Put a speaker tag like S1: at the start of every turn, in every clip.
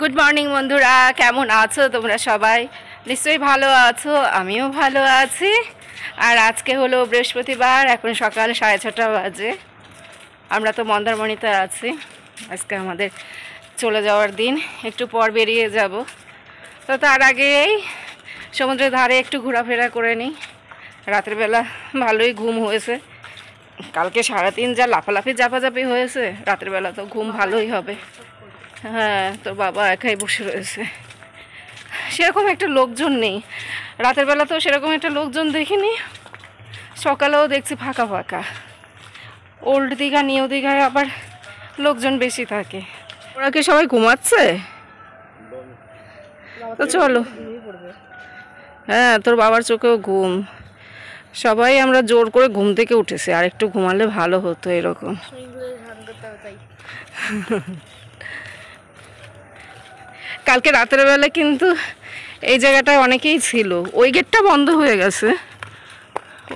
S1: Good morning বন্ধুরা, কেমন আছো তোমরা সবাই? নিশ্চয়ই ভালো আছো, আমিও ভালো আছি। আর আজকে হলো বৃহস্পতিবার, এখন সকাল 6:30 বাজে। আমরা তো মন্দারমণিতে আছি। আজকে আমাদের চলে যাওয়ার দিন, একটু পর বেরিয়ে যাব। তো তার আগেই সমুদ্রের ধারে একটু ঘোরাফেরা করে নিই। রাতের বেলা ভালোই ঘুম হয়েছে, কালকে সারাদিন যা লাফালাফি জাপাজাপি হয়েছে, রাতের বেলা তো ঘুম ভালোই হবে। হ্যাঁ, তোর বাবা একাই বসে রয়েছে, সেরকম একটা লোকজন নেই। রাতের বেলা তো সেরকম একটা লোকজন দেখিনি, সকালেও দেখছি ফাঁকা ফাঁকা। ওল্ড দীঘা নিউ দীঘায় আবার লোকজন বেশি থাকে। ওরা কি সবাই ঘুমাচ্ছে? তো চলো। হ্যাঁ, তোর বাবার চোখেও ঘুম। সবাই আমরা জোর করে ঘুম থেকে উঠেছি, আর একটু ঘুমালে ভালো হতো এরকম। কালকে রাতের বেলা কিন্তু এই জায়গাটায় অনেকেই ছিল। ওই গেটটা বন্ধ হয়ে গেছে,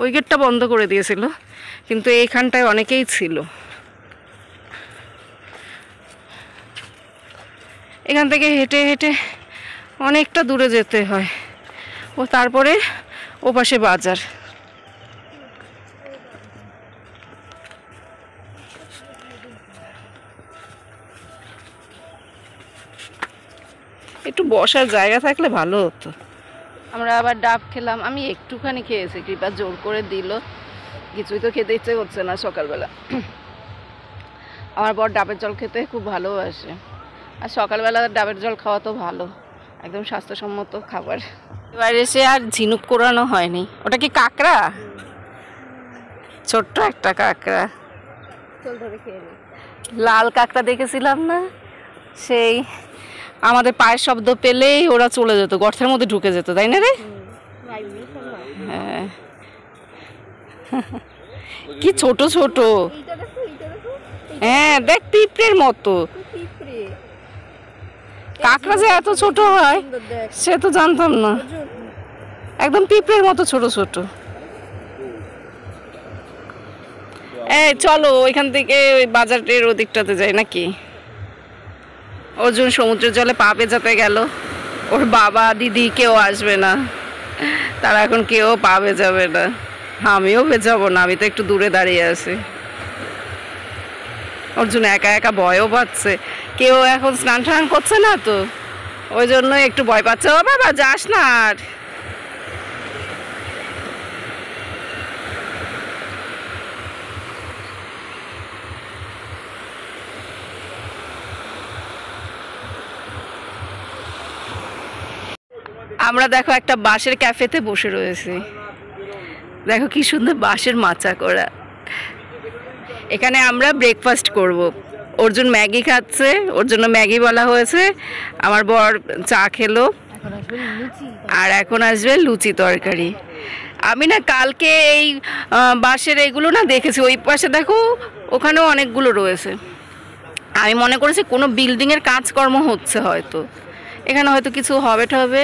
S1: ওই গেটটা বন্ধ করে দিয়েছিল, কিন্তু এইখানটায় অনেকেই ছিল। এখান থেকে হেঁটে হেঁটে অনেকটা দূরে যেতে হয়, ও তারপরে ও পাশে বাজার। একটু বসার জায়গা থাকলে ভালো হতো। আমরা আবার ডাব খেলাম, আমি একটুখানি খেয়েছি, কৃপা জোর করে দিল। কিছুই তো খেতে ইচ্ছে করছে না সকালবেলা। আমার বর ডাবের জল খেতে খুব ভালোবাসে, আর সকালবেলা ডাবের জল খাওয়া তো ভালো, একদম স্বাস্থ্যসম্মত খাবার। এবার এসে আর ঝিনুক কোরানো হয়নি। ওটা কি কাঁকড়া? ছোট্ট একটা কাঁকড়া, লাল কাঁকড়া দেখেছিলাম না, সেই আমাদের পায়ের শব্দ পেলেই ওরা চলে যেত, গর্তের মধ্যে ঢুকে যেত, তাই না রে? হ্যাঁ, কি ছোট ছোট। হ্যাঁ দেখ, পিঁপড়ের মতো। কাঁকড়া যে এত ছোট হয় সে তো জানতাম না, একদম পিঁপড়ের মতো ছোট ছোট। এই চলো ওইখান থেকে ওই বাজারের ওদিকটাতে যাই নাকি? অর্জুন সমুদ্রের জলে পা ভেজাতে গেল, ওর বাবা দিদি কেউ আসবে না, তারা এখন কেউ পা ভেজাবে না। আমিও ভেজাবো না, আমি তো একটু দূরে দাঁড়িয়ে আছি। অর্জুন একা একা ভয়ও পাচ্ছে, কেউ এখন স্নান টান করছে না তো, ওই জন্য একটু ভয় পাচ্ছে। ও বাবা যাস না আর। আমরা দেখো একটা বাঁশের ক্যাফেতে বসে রয়েছি, দেখো কি সুন্দর বাঁশের মাচা করা। এখানে আমরা ব্রেকফাস্ট করব। অর্জুন ম্যাগি খাচ্ছে, ওর জন্য ম্যাগি বলা হয়েছে। আমার বর চা খেলো, আর এখন আসবে লুচি তরকারি। আমি না কালকে এই বাঁশের এইগুলো না দেখেছি, ওই পাশে দেখো ওখানেও অনেকগুলো রয়েছে। আমি মনে করেছি কোনো বিল্ডিংয়ের কাজকর্ম হচ্ছে, হয়তো এখানে হয়তো কিছু হবে টবে,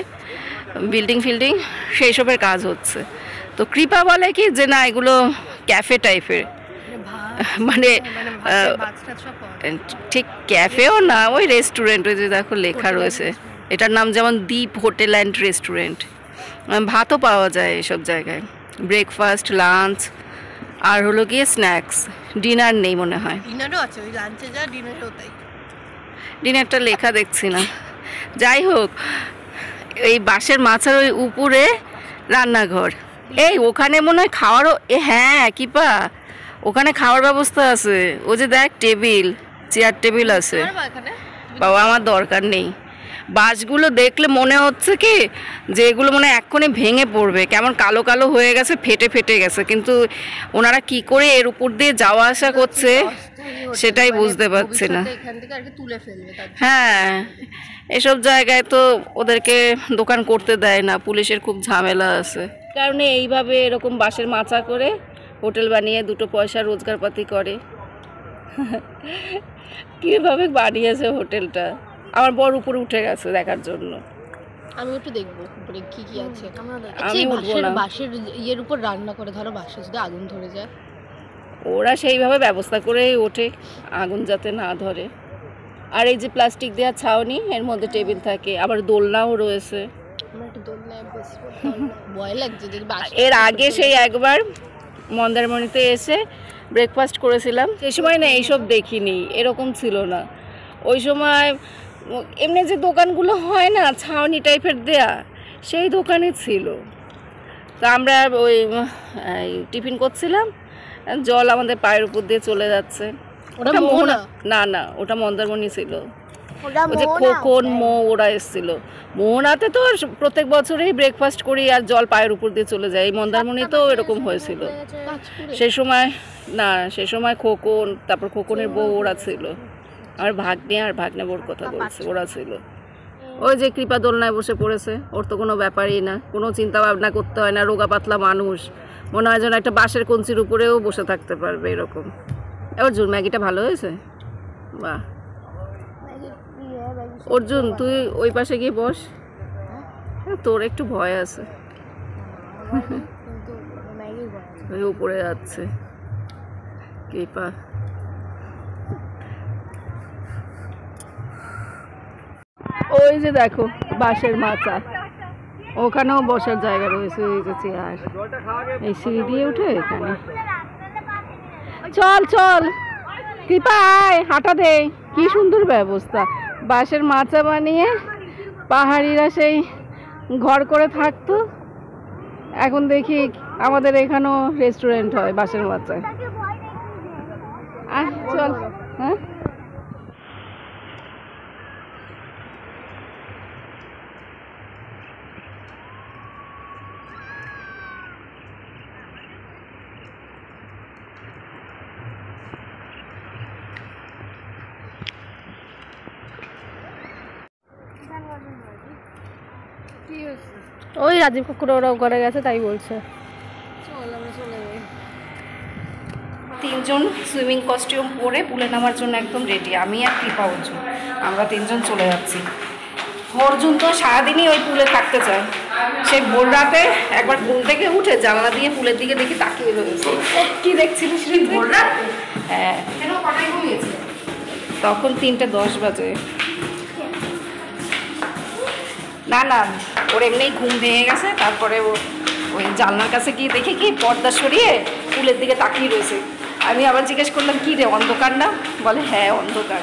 S1: বিল্ডিং ফিল্ডিং সেই সবের কাজ হচ্ছে। তো কৃপা বলে কি যে না এগুলো ক্যাফে টাইপের, মানে ঠিক ক্যাফেও না, ওই রেস্টুরেন্ট। ওই যে দেখো লেখা রয়েছে, এটার নাম যেমন দ্বীপ হোটেল অ্যান্ড রেস্টুরেন্ট। ভাতও পাওয়া যায় এসব জায়গায়, ব্রেকফাস্ট, লাঞ্চ, আর হলো গিয়ে স্ন্যাক্স। ডিনার নেই মনে হয়।
S2: ডিনারও আছে, ওই লাঞ্চে যা ডিনারও তাই।
S1: ডিনারটা লেখা দেখছি না। যাই হোক, এই বাঁশের মাচার ওই উপরে রান্নাঘর। এই ওখানে মনে হয় খাওয়ারও, হ্যাঁ কিপা ওখানে খাওয়ার ব্যবস্থা আছে। ও যে দেখ টেবিল, চেয়ার টেবিল আছে। বাবা আমার দরকার নেই। বাঁশগুলো দেখলে মনে হচ্ছে কি যে এগুলো মনে হয় এক্ষুনি ভেঙে পড়বে, কেমন কালো কালো হয়ে গেছে, ফেটে ফেটে গেছে। কিন্তু ওনারা কি করে এর উপর দিয়ে যাওয়া আসা করছে সেটাই বুঝতে পারছি না। হ্যাঁ, এসব জায়গায় তো ওদেরকে দোকান করতে দেয় না, পুলিশের খুব ঝামেলা আছে। কারণে এইভাবে এরকম বাঁশের মাচা করে হোটেল বানিয়ে দুটো পয়সা রোজগারপাতি করে। কীভাবে বানিয়েছে হোটেলটা। আমার বর উপরে উঠে গেছে দেখার জন্য।
S2: আমি একটু দেখবো উপরে কি কি আছে।
S1: আমি উঠবো না।
S2: বাঁশের ইয়ের উপর রান্না করে, ধরো বাঁশে যদি আগুন ধরে যায়,
S1: ওরা সেইভাবে ব্যবস্থা করেই ওঠে আগুন যাতে না ধরে। আর এই যে প্লাস্টিক দেওয়া ছাউনি, এর মধ্যে টেবিল থাকে, আবার দোলনাও রয়েছে।
S2: ভয় লাগছে যদি
S1: এর আগে সেই একবার মন্দারমণিতে এসে ব্রেকফাস্ট করেছিলাম, সেই সময় না এইসব দেখিনি, এরকম ছিল না। ওই সময় এমনি যে দোকানগুলো হয় না ছাউনি টাইপের দেয়া, সেই দোকানে ছিল। তো আমরা ওই টিফিন করছিলাম, জল আমাদের পায়ের উপর দিয়ে চলে যাচ্ছে।
S2: ওটা মোহনা?
S1: না না, ওটা মন্দারমণি ছিল। ওই যে খোকন মো ওরা এসেছিল। মোহনাতে তো প্রত্যেক বছরেই ব্রেকফাস্ট করি আর জল পায়ের উপর দিয়ে চলে যায়। এই মন্দারমণিতেও এরকম হয়েছিল সেই সময়। না, সেই সময় খোকন, তারপর খোকনের বউ ওরা ছিল। আর ভাগ্নে বোর কথা বলছে, ওরা ছিল। ওই যে কৃপা দোলনায় বসে পড়েছে, ওর তো কোনো ব্যাপারই না, কোনো চিন্তা ভাবনা করতে হয় না। রোগা পাতলা মানুষ, মনে হয় যেন একটা বাঁশের কঞ্চির উপরেও বসে থাকতে পারবে এরকম। অর্জুন, ম্যাগিটা ভালো হয়েছে? বাহ। অর্জুন, তুই ওই পাশে গিয়ে বস, তোর একটু ভয় আছে। ওই উপরে যাচ্ছে কৃপা। ওই যে দেখো বাঁশের মাচা, ওখানেও বসার জায়গা রয়েছে। ওই যে চেয়ার, এই সিঁড়ি দিয়ে উঠে এখানে। চল চল কৃপা, আয়, হাঁটা দে। কি সুন্দর ব্যবস্থা, বাঁশের মাচা বানিয়ে পাহাড়িরা সেই ঘর করে থাকতো। এখন দেখি আমাদের এখানেও রেস্টুরেন্ট হয় বাঁশের মাচায়। আয় চল। হ্যাঁ, ওই রাজীব কাকুর ওরাও করে গেছে, তাই বলছে। তিনজন সুইমিং কস্টিউম পরে পুলে নামার জন্য একদম রেডি। আমি আর কৃপা, অর্জুন, আমরা তিনজন চলে যাচ্ছি। অর্জুন তো সারাদিনই ওই পুলে থাকতে চায়। সে ভোর রাতে একবার ঘুম থেকে উঠে জানলা দিয়ে পুলের দিকে দেখি তাকিয়ে রয়েছে। কি দেখছিলিস ভোর রাত? হ্যাঁ, কটায় ঘুমিয়েছে? তখন 3:10 বাজে। না না, ওর এমনিই ঘুম ভেঙে গেছে। তারপরে ও ওই জানলার কাছে গিয়ে দেখে কি পর্দা সরিয়ে পুলের দিকে তাকিয়ে রয়েছে। আমি আবার জিজ্ঞেস করলাম, কি রে, অন্ধকার না? বলে হ্যাঁ অন্ধকার।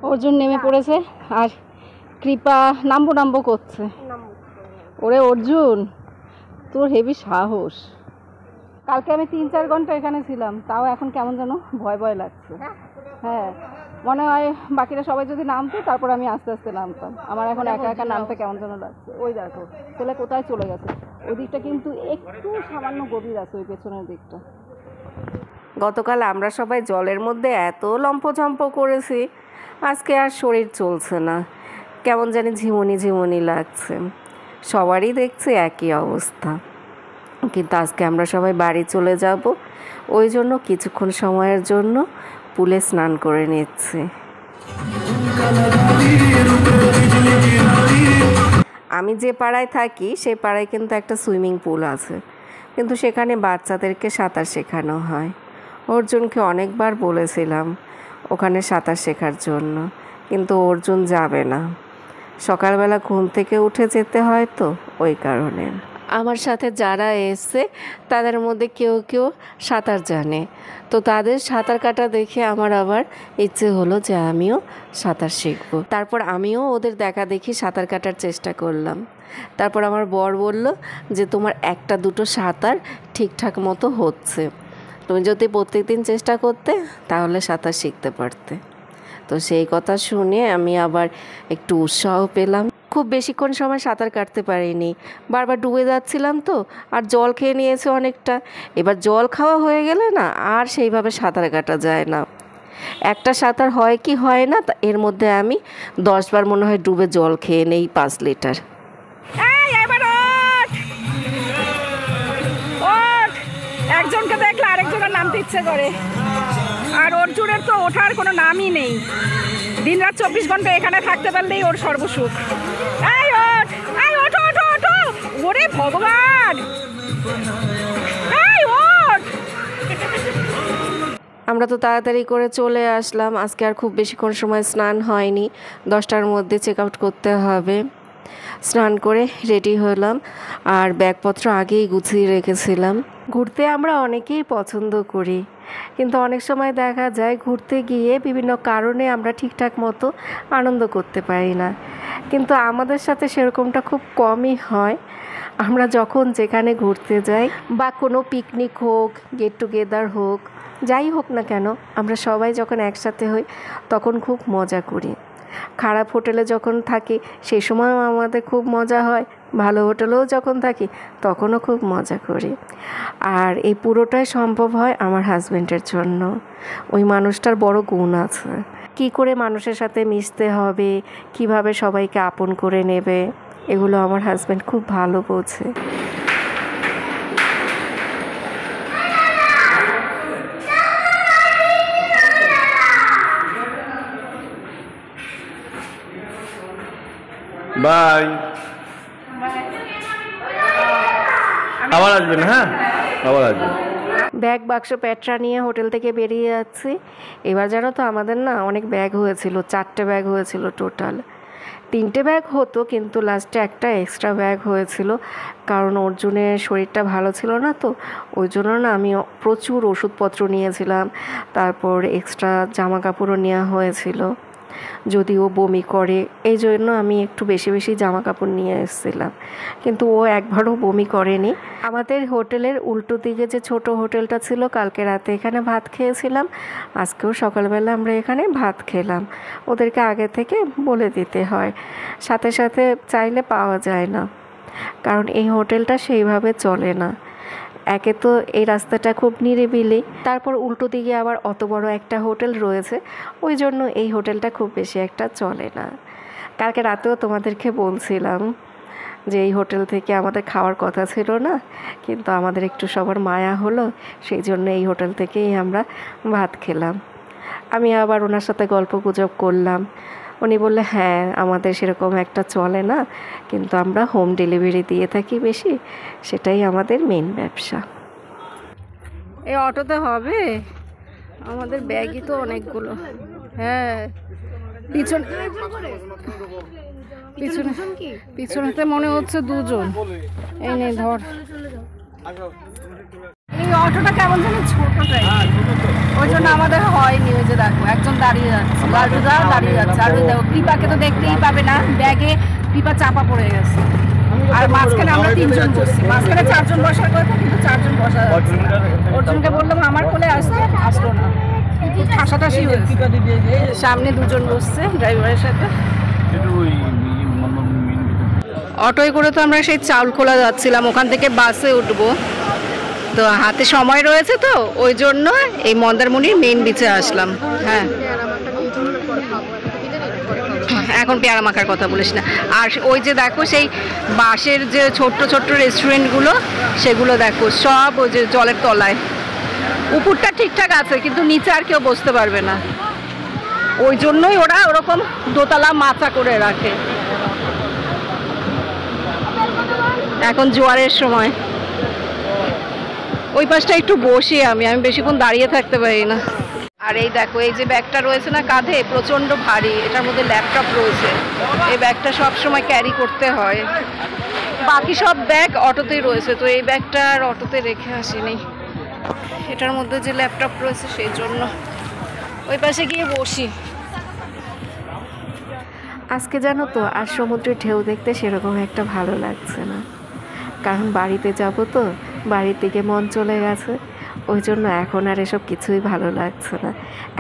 S1: অর্জুন নেমে পড়েছে আর কৃপা নামবো করছে। ওরে অর্জুন, তোর হেভি সাহস। কালকে আমি 3-4 ঘন্টা এখানে ছিলাম, তাও এখন কেমন যেন ভয় ভয় লাগছে। হ্যাঁ, মনে হয় বাকিরা সবাই যদি নামতো তারপর আমি আস্তে আস্তে নামতাম। আমার এখন একা একা নামতে কেমন যেন লাগছে। ওই দেখো ছেলে কোথায় চলে গেছে। ওই দিকটা কিন্তু একটু সামান্য গভীর আছে, ওই পেছনের দিকটা। গতকাল আমরা সবাই জলের মধ্যে এত লম্ফঝম্প করেছি, আজকে আর শরীর চলছে না, কেমন জানি ঝিমুনি ঝিমুনি লাগছে। সবারই দেখছি একই অবস্থা। কিন্তু আজকে আমরা সবাই বাড়ি চলে যাব, ওই জন্য কিছুক্ষণ সময়ের জন্য পুলে স্নান করে নিচ্ছি। আমি যে পাড়ায় থাকি সেই পাড়ায় কিন্তু একটা সুইমিং পুল আছে, কিন্তু সেখানে বাচ্চাদেরকে সাঁতার শেখানো হয়। অর্জুনকে অনেকবার বলেছিলাম ওখানে সাঁতার শেখার জন্য, কিন্তু অর্জুন যাবে না। সকালবেলা ঘুম থেকে উঠে যেতে হয় তো, ওই কারণে। আমার সাথে যারা এসছে তাদের মধ্যে কেউ কেউ সাঁতার জানে, তো তাদের সাঁতার কাটা দেখে আমার আবার ইচ্ছে হলো যে আমিও সাঁতার শিখবো। তারপর আমিও ওদের দেখা দেখি সাঁতার কাটার চেষ্টা করলাম। তারপর আমার বর বলল যে তোমার 1-2 সাঁতার ঠিকঠাক মতো হচ্ছে, তুমি যদি প্রত্যেকদিন চেষ্টা করতে তাহলে সাঁতার শিখতে পারতে। তো সেই কথা শুনে আমি আবার একটু উৎসাহ পেলাম। খুব বেশিক্ষণ সময় সাঁতার কাটতে পারিনি, বারবার ডুবে যাচ্ছিলাম তো, আর জল খেয়ে নিয়েছে অনেকটা। এবার জল খাওয়া হয়ে গেলে না আর সেইভাবে সাঁতার কাটা যায় না। একটা সাঁতার হয় কি হয় না, এর মধ্যে আমি 10 বার মনে হয় ডুবে জল খেয়ে নেই 5 লিটার। একজনকে দেখলে আরেকজনের নামতে ইচ্ছে করে, আর অর্জুনের তো ওঠার কোনো নামই নেই। দিনরাত 24 ঘন্টা এখানে থাকতে পারলেই ওর সর্বসুখ। এই ওঠ, এই ওঠো ওঠো ওঠো, ওরে ভগবান, এই ওঠ। আমরা তো তাড়াতাড়ি করে চলে আসলাম, আজকে আর খুব বেশিক্ষণ সময় স্নান হয়নি, 10টার মধ্যে চেক আউট করতে হবে। স্নান করে রেডি হলাম আর ব্যাগপত্র আগেই গুছিয়ে রেখেছিলাম। ঘুরতে আমরা অনেকেই পছন্দ করি, কিন্তু অনেক সময় দেখা যায় ঘুরতে গিয়ে বিভিন্ন কারণে আমরা ঠিকঠাক মতো আনন্দ করতে পারি না, কিন্তু আমাদের সাথে সেরকমটা খুব কমই হয়। আমরা যখন যেখানে ঘুরতে যাই বা কোনো পিকনিক হোক, গেট টুগেদার হোক, যাই হোক না কেন, আমরা সবাই যখন একসাথে হই তখন খুব মজা করি। খারাপ হোটেলে যখন থাকি সেই সময়ও আমাদের খুব মজা হয়, ভালো হোটেলেও যখন থাকি তখনও খুব মজা করি। আর এই পুরোটাই সম্ভব হয় আমার হাজব্যান্ডের জন্য। ওই মানুষটার বড় গুণ আছে, কি করে মানুষের সাথে মিশতে হবে, কিভাবে সবাইকে আপন করে নেবে, এগুলো আমার হাজব্যান্ড খুব ভালো বোঝে।
S3: বাই, আবার আসবেন। হ্যাঁ, আবার আসবেন।
S1: ব্যাগ বাক্স প্যাটরা নিয়ে হোটেল থেকে বেরিয়ে যাচ্ছি। এবার জানো তো আমাদের না অনেক ব্যাগ হয়েছিল, 4টে ব্যাগ হয়েছিল টোটাল। 3টে ব্যাগ হতো, কিন্তু লাস্টে একটা এক্সট্রা ব্যাগ হয়েছিল, কারণ অর্জুনের শরীরটা ভালো ছিল না, তো ওই জন্য না আমি প্রচুর ওষুধপত্র নিয়েছিলাম, তারপর এক্সট্রা জামা কাপড়ও নেওয়া হয়েছিল, যদি ও বমি করে এই জন্য আমি একটু বেশি বেশি জামা কাপড় নিয়ে এসেছিলাম, কিন্তু ও একবারও বমি করেনি। আমাদের হোটেলের উল্টো দিকে যে ছোট হোটেলটা ছিল, কালকে রাতে এখানে ভাত খেয়েছিলাম, আজকেও সকালবেলা আমরা এখানে ভাত খেলাম। ওদেরকে আগে থেকে বলে দিতে হয়, সাথে সাথে চাইলে পাওয়া যায় না, কারণ এই হোটেলটা সেইভাবে চলে না। একে তো এই রাস্তাটা খুব নিরিবিলি, তারপর উল্টো দিকে আবার অত বড় একটা হোটেল রয়েছে, ওই জন্য এই হোটেলটা খুব বেশি একটা চলে না। কালকে রাতেও তোমাদেরকে বলছিলাম যে এই হোটেল থেকে আমাদের খাওয়ার কথা ছিল না, কিন্তু আমাদের একটু সবার মায়া হলো, সেই জন্য এই হোটেল থেকেই আমরা ভাত খেলাম। আমি আবার ওনার সাথে গল্প গুজব করলাম, উনি বললে হ্যাঁ আমাদের সেরকম একটা চলে না, কিন্তু আমরা হোম ডেলিভারি দিয়ে থাকি বেশি, সেটাই আমাদের মেন ব্যবসা। এই অটোতে হবে? আমাদের ব্যাগই তো অনেকগুলো। হ্যাঁ, পিছনেতে মনে হচ্ছে 2জন। এই নে ধর। এই অটোটা কেমন যেন ছোটটাই, ওই জন্য আমাদের হয়নি। ওই যে দেখো একজন দাঁড়িয়ে যাচ্ছে, লাড্ডুদা দাঁড়িয়ে যাচ্ছে, আর ওই দেখো কৃপাকে তো দেখতেই পাবে না, ব্যাগে কৃপা চাপা পড়ে গেছে। আর মাঝখানে আমরা 3জন বসছি, মাঝখানে 4জন বসার কথা, কিন্তু 4জন বসা যাচ্ছে না। অর্জুনকে বললাম আমার কোলে আসতে, আসলো না, ঠাসাঠাসি হয়েছে। সামনে 2জন বসছে ড্রাইভারের সাথে। অটোয় করে তো আমরা সেই চাউলখোলা যাচ্ছিলাম, ওখান থেকে বাসে উঠবো, তো হাতে সময় রয়েছে, তো ওই জন্য এই মন্দারমণির মেন বিচে আসলাম। হ্যাঁ, এখন পেয়ারা মাখার কথা বলিস না। আর ওই যে দেখো সেই বাঁশের যে ছোট্ট ছোট্ট রেস্টুরেন্টগুলো, সেগুলো দেখো সব ওই যে জলের তলায়। উপরটা ঠিকঠাক আছে, কিন্তু নিচে আর কেউ বসতে পারবে না, ওই জন্যই ওরা ওরকম দোতলা মাচা করে রাখে। এখন জোয়ারের সময়। ওই পাশটা একটু বসি, আমি বেশিক্ষণ দাঁড়িয়ে থাকতে পারি না। আর এই দেখো এই যে ব্যাগটা রয়েছে না কাঁধে, প্রচণ্ড ভারী, এটার মধ্যে ল্যাপটপ রয়েছে, এই ব্যাগটা সব সময় ক্যারি করতে হয়। বাকি সব ব্যাগ অটোতেই রয়েছে, তো এই ব্যাগটা আর অটোতে রেখে আসিনি, এটার মধ্যে যে ল্যাপটপ রয়েছে সেই জন্য ওই পাশে গিয়ে বসি। আজকে জানো তো আর সমুদ্রের ঢেউ দেখতে সেরকম একটা ভালো লাগছে না, কারণ বাড়িতে যাব, তো বাড়ির দিকে মন চলে গেছে, ওই জন্য এখন আর এসব কিছুই ভালো লাগছে না।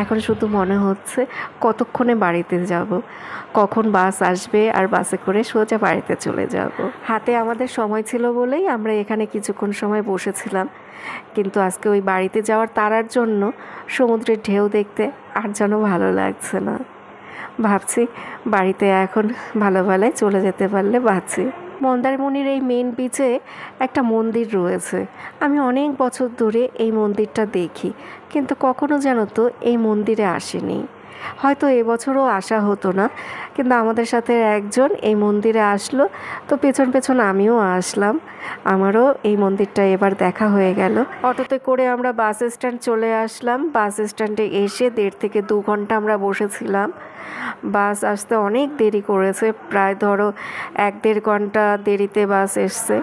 S1: এখন শুধু মনে হচ্ছে কতক্ষণে বাড়িতে যাব, কখন বাস আসবে আর বাসে করে সোজা বাড়িতে চলে যাব। হাতে আমাদের সময় ছিল বলেই আমরা এখানে কিছুক্ষণ সময় বসেছিলাম, কিন্তু আজকে ওই বাড়িতে যাওয়ার তাড়ার জন্য সমুদ্রের ঢেউ দেখতে আর যেন ভালো লাগছে না। ভাবছি বাড়িতে এখন ভালোভাবে চলে যেতে পারলে বাঁচি। মন্দারমণির এই মেন বিচে একটা মন্দির রয়েছে, আমি অনেক বছর ধরে এই মন্দিরটা দেখি, কিন্তু কখনো যেন তো এই মন্দিরে আসিনি। হয়তো এবছরও আসা হতো না, কিন্তু আমাদের সাথে একজন এই মন্দিরে আসলো, তো পেছন পেছন আমিও আসলাম। আমারও এই মন্দিরটা এবার দেখা হয়ে গেল। অটোতে করে আমরা বাস স্ট্যান্ড চলে আসলাম। বাস স্ট্যান্ডে এসে 1.5 থেকে 2 ঘন্টা আমরা বসেছিলাম। বাস আসতে অনেক দেরি করেছে, প্রায় ধরো 1-1.5 ঘন্টা দেরিতে বাস এসছে।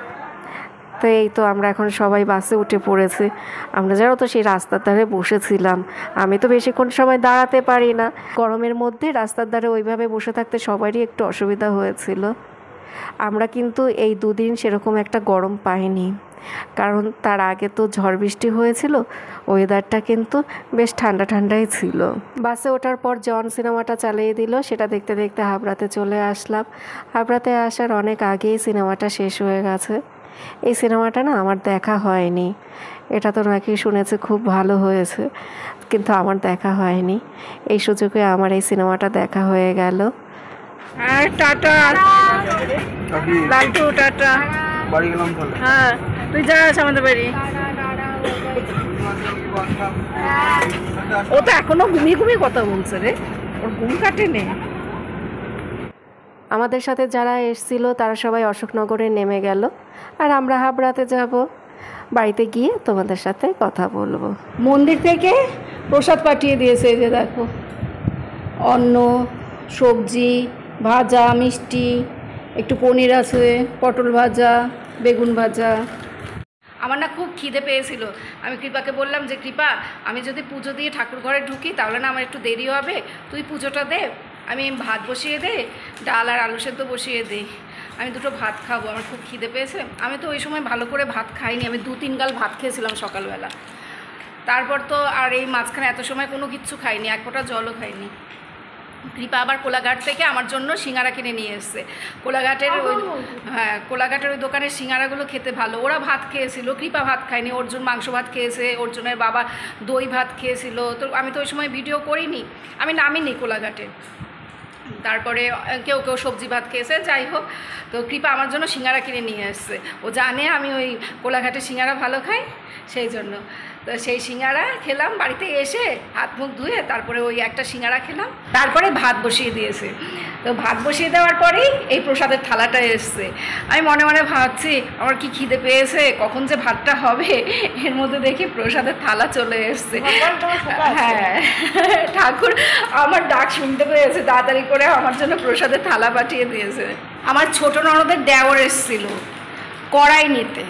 S1: তো এই তো আমরা এখন সবাই বাসে উঠে পড়েছি। আমরা যারা তো সেই রাস্তার ধারে বসেছিলাম, আমি তো বেশিক্ষণ সময় দাঁড়াতে পারি না, গরমের মধ্যে রাস্তার ধারে ওইভাবে বসে থাকতে সবারই একটু অসুবিধা হয়েছিল। আমরা কিন্তু এই 2 দিন সেরকম একটা গরম পাইনি, কারণ তার আগে তো ঝড় বৃষ্টি হয়েছিল, ওয়েদারটা কিন্তু বেশ ঠান্ডা ঠান্ডাই ছিল। বাসে ওঠার পর জন সিনেমাটা চালিয়ে দিল, সেটা দেখতে দেখতে হাবড়াতে চলে আসলাম। হাবড়াতে আসার অনেক আগেই সিনেমাটা শেষ হয়ে গেছে। এই সিনেমাটা না আমার দেখা হয়নি, এটা তো নাকি শুনেছে খুব ভালো হয়েছে, কিন্তু আমার দেখা হয়নি। এই সুযোগে আমার এই সিনেমাটা দেখা হয়ে গেল। আর টাটা লালটু, টাটা,
S3: বাড়ি গেলাম তাহলে।
S1: হ্যাঁ তুই যা আছে আমাদের বাড়ি। ও তো এখনো ঘুমিয়ে ঘুমিয়ে কথা বলছে রে, ওর ঘুম কাটেনি। আমাদের সাথে যারা এসেছিল তারা সবাই অশোকনগরে নেমে গেল, আর আমরা হাবড়াতে যাব। বাড়িতে গিয়ে তোমাদের সাথে কথা বলবো। মন্দির থেকে প্রসাদ পাঠিয়ে দিয়েছে, এই যে দেখো, অন্ন, সবজি, ভাজা, মিষ্টি, একটু পনির আছে, পটল ভাজা, বেগুন ভাজা। আমার না খুব খিদে পেয়েছিল। আমি কৃপাকে বললাম যে কৃপা, আমি যদি পুজো দিয়ে ঠাকুর ঘরে ঢুকি তাহলে না আমার একটু দেরি হবে, তুই পুজোটা দে, আমি ভাত বসিয়ে দে, ডাল আর আলু সেদ্ধ বসিয়ে দে, আমি 2টো ভাত খাবো, আমার খুব খিদে পেয়েছে। আমি তো ওই সময় ভালো করে ভাত খাইনি, আমি 2-3 গাল ভাত খেয়েছিলাম সকালবেলা। তারপর তো আর এই মাঝখানে এত সময় কোনো কিচ্ছু খাইনি, 1 ফোঁটা জলও খাইনি। কৃপা আবার কোলাঘাট থেকে আমার জন্য সিঙ্গারা কিনে নিয়ে এসছে। কোলাঘাটের ওই দোকানের সিঙ্গারাগুলো খেতে ভালো। ওরা ভাত খেয়েছিল, কৃপা ভাত খায়নি, অর্জুন মাংস ভাত খেয়েছে, অর্জুনের বাবা দই ভাত খেয়েছিল। তো আমি তো ওই সময় ভিডিও করিনি, আমি নামিনি কোলাঘাটে। তারপরে কেউ কেউ সবজি ভাত খেয়েছে, যাই হোক। তো কৃপা আমার জন্য সিঙ্গারা কিনে নিয়ে এসছে, ও জানে আমি ওই কোলাঘাটে সিঙ্গারা ভালো খাই, সেই জন্য। তো সেই সিঙ্গারা খেলাম, বাড়িতে এসে হাত মুখ ধুয়ে তারপরে ওই একটা সিঙ্গারা খেলাম, তারপরে ভাত বসিয়ে দিয়েছে। তো ভাত বসিয়ে দেওয়ার পরেই এই প্রসাদের থালাটা এসছে। আমি মনে মনে ভাবছি আমার কি খিদে পেয়েছে, কখন যে ভাতটা হবে, এর মধ্যে দেখি প্রসাদের থালা চলে এসছে। হ্যাঁ, ঠাকুর আমার ডাক শুনতে পেয়েছে, তাড়াতাড়ি করে আমার জন্য প্রসাদের থালা পাঠিয়ে দিয়েছে। আমার ছোট ননদের দেওর এসেছিল কড়াই নিতে,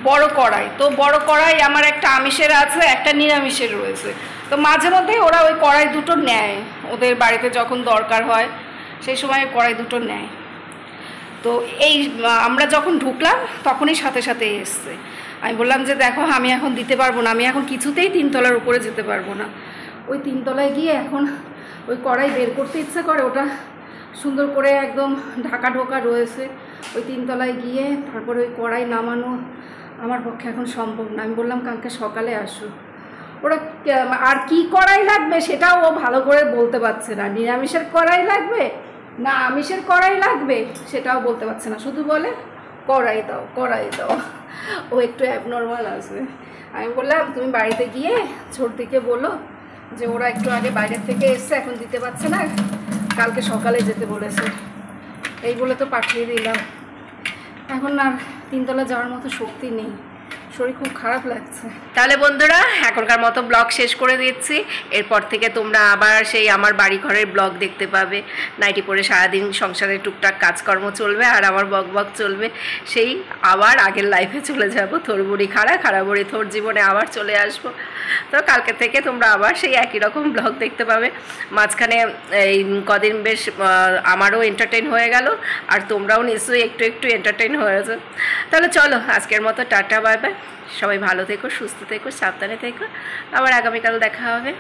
S1: বড় কড়াই। তো বড় কড়াই আমার একটা আমিষের আছে, একটা নিরামিষের রয়েছে। তো মাঝে মধ্যে ওরা ওই কড়াই 2টো নেয়, ওদের বাড়িতে যখন দরকার হয় সেই সময় কড়াই 2টো নেয়। তো এই আমরা যখন ঢুকলাম তখনই সাথে সাথে এসছে। আমি বললাম যে দেখো, আমি এখন দিতে পারবো না, আমি এখন কিছুতেই 3 তলার উপরে যেতে পারবো না। ওই 3 তলায় গিয়ে এখন ওই কড়াই বের করতে ইচ্ছা করে, ওটা সুন্দর করে একদম ঢাকা ঢোকা রয়েছে। ওই 3 তলায় গিয়ে তারপরে ওই কড়াই নামানো আমার পক্ষে এখন সম্ভব না। আমি বললাম কালকে সকালে আসো। ওরা আর কি কড়াই লাগবে সেটাও ও ভালো করে বলতে পারছে না, নিরামিষের কড়াই লাগবে না আমিষের কড়াই লাগবে সেটাও বলতে পারছে না, শুধু বলে কড়াই দাও, কড়াই দাও। ও একটু অ্যাবনর্মাল আছে। আমি বললাম তুমি বাড়িতে গিয়ে ছোটদিকে বলো যে ওরা একটু আগে বাইরের থেকে এসছে, এখন দিতে পারছে না, কালকে সকালে যেতে বলেছে। এই বলে তো পাঠিয়ে দিলাম। এখন আর 3 তলা যাওয়ার মতো শক্তি নেই, শরীর খুব খারাপ লাগছে। তাহলে বন্ধুরা, এখনকার মতো ব্লগ শেষ করে দিচ্ছি। এরপর থেকে তোমরা আবার সেই আমার বাড়ি ঘরের ব্লগ দেখতে পাবে। নাইটি পরে সারাদিন সংসারে টুকটাক কাজকর্ম চলবে, আর আমার বক বক চলবে। সেই আবার আগের লাইফে চলে যাব, থোর বুড়ি খাড়া বুড়ি থোর জীবনে আবার চলে আসব। তো কালকে থেকে তোমরা আবার সেই একই রকম ব্লগ দেখতে পাবে। মাঝখানে এই কদিন বেশ আমারও এন্টারটেইন হয়ে গেল, আর তোমরাও নিশ্চয়ই একটু একটু এন্টারটেইন হয়েছো। তাহলে চলো আজকের মতো টাটা, বাই বাই। সবাই ভালো থেকো, সুস্থ থেকো, সাবধানে থেকো। আবার আগামীকাল দেখা হবে।